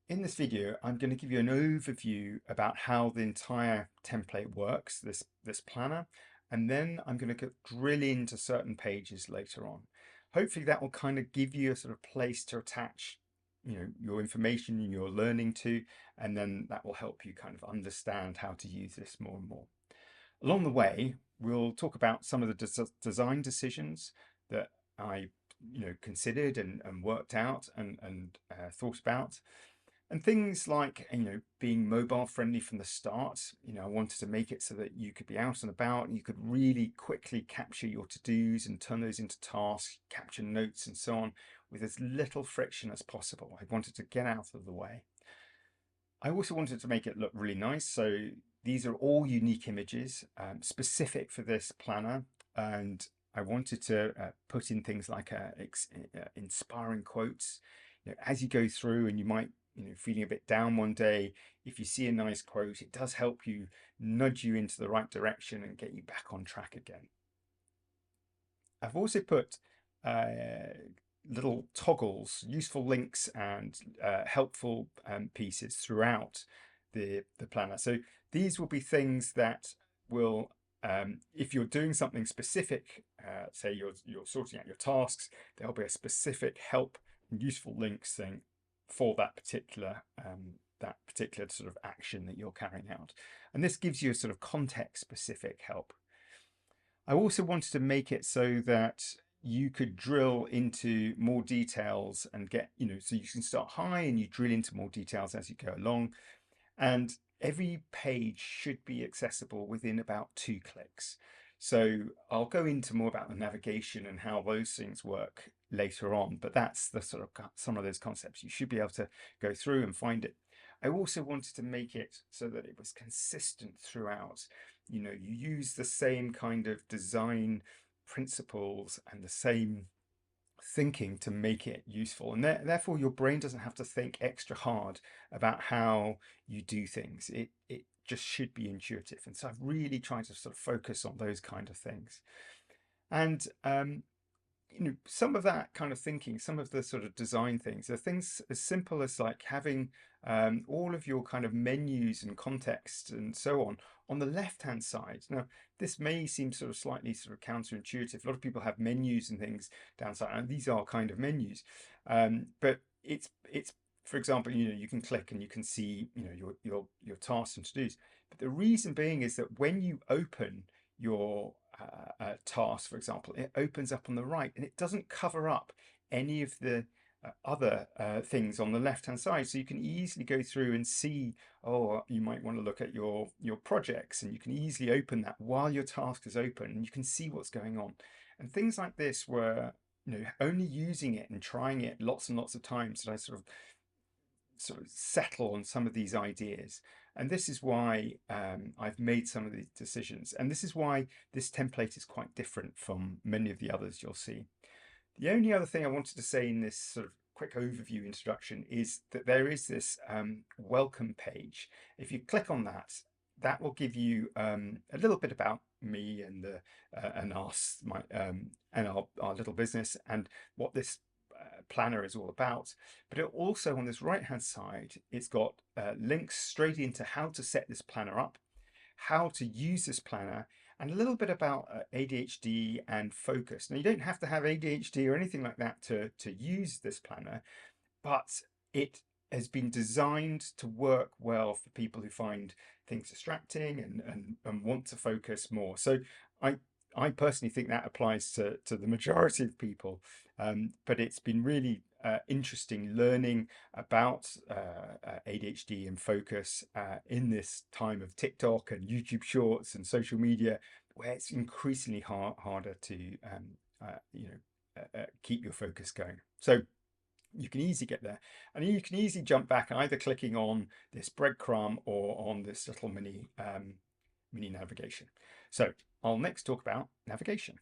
In this video, I'm going to give you an overview about how the entire template works, this planner, and then I'm going to drill into certain pages later on. Hopefully that will kind of give you a sort of place to attach, your information and your learning to, and then that will help you kind of understand how to use this more and more. Along the way, we'll talk about some of the design decisions that I, considered and worked out and thought about. And things like, being mobile friendly from the start. I wanted to make it so that you could be out and about and you could really quickly capture your to-dos and turn those into tasks, capture notes and so on with as little friction as possible. I wanted to get out of the way. I also wanted to make it look really nice. So these are all unique images, specific for this planner. And I wanted to put in things like inspiring quotes. As you go through and you might feeling a bit down one day, if you see a nice quote, it does help you nudge you into the right direction and get you back on track again. I've also put little toggles, useful links and helpful pieces throughout the planner. So these will be things that will, if you're doing something specific, say you're sorting out your tasks, there'll be a specific help and useful links thing for that particular sort of action that you're carrying out. And this gives you a sort of context specific help. I also wanted to make it so that you could drill into more details and get, so you can start high and you drill into more details as you go along. And every page should be accessible within about 2 clicks. So I'll go into more about the navigation and how those things work later on, but that's the sort of some of those concepts. You should be able to go through and find it. I also wanted to make it so that it was consistent throughout. You use the same kind of design principles and the same thinking to make it useful, and therefore your brain doesn't have to think extra hard about how you do things. It just should be intuitive, and so I've really tried to sort of focus on those kind of things. And some of that kind of thinking, some of the sort of design things are things as simple as like having all of your kind of menus and context and so on the left hand side. Now, this may seem sort of slightly sort of counterintuitive. A lot of people have menus and things downside, and these are kind of menus. But it's for example, you can click and you can see your tasks and to-dos. But the reason being is that when you open your task, for example, it opens up on the right and it doesn't cover up any of the other things on the left hand side, so you can easily go through and see, oh, you might want to look at your projects, and you can easily open that while your task is open and you can see what's going on. And things like this were only using it and trying it lots and lots of times that I sort of settle on some of these ideas. And this is why I've made some of these decisions. And this is why this template is quite different from many of the others you'll see. The only other thing I wanted to say in this sort of quick overview introduction is that there is this welcome page. If you click on that, that will give you a little bit about me and our little business and what this planner is all about. But it also, on this right hand side, it's got links straight into how to set this planner up, how to use this planner, and a little bit about ADHD and focus. Now, you don't have to have ADHD or anything like that to use this planner, but it has been designed to work well for people who find things distracting and want to focus more. So I personally think that applies to the majority of people, but it's been really interesting learning about ADHD and focus in this time of TikTok and YouTube Shorts and social media, where it's increasingly harder to keep your focus going. So you can easily get there, and you can easily jump back either clicking on this breadcrumb or on this little mini navigation. So I'll next talk about navigation.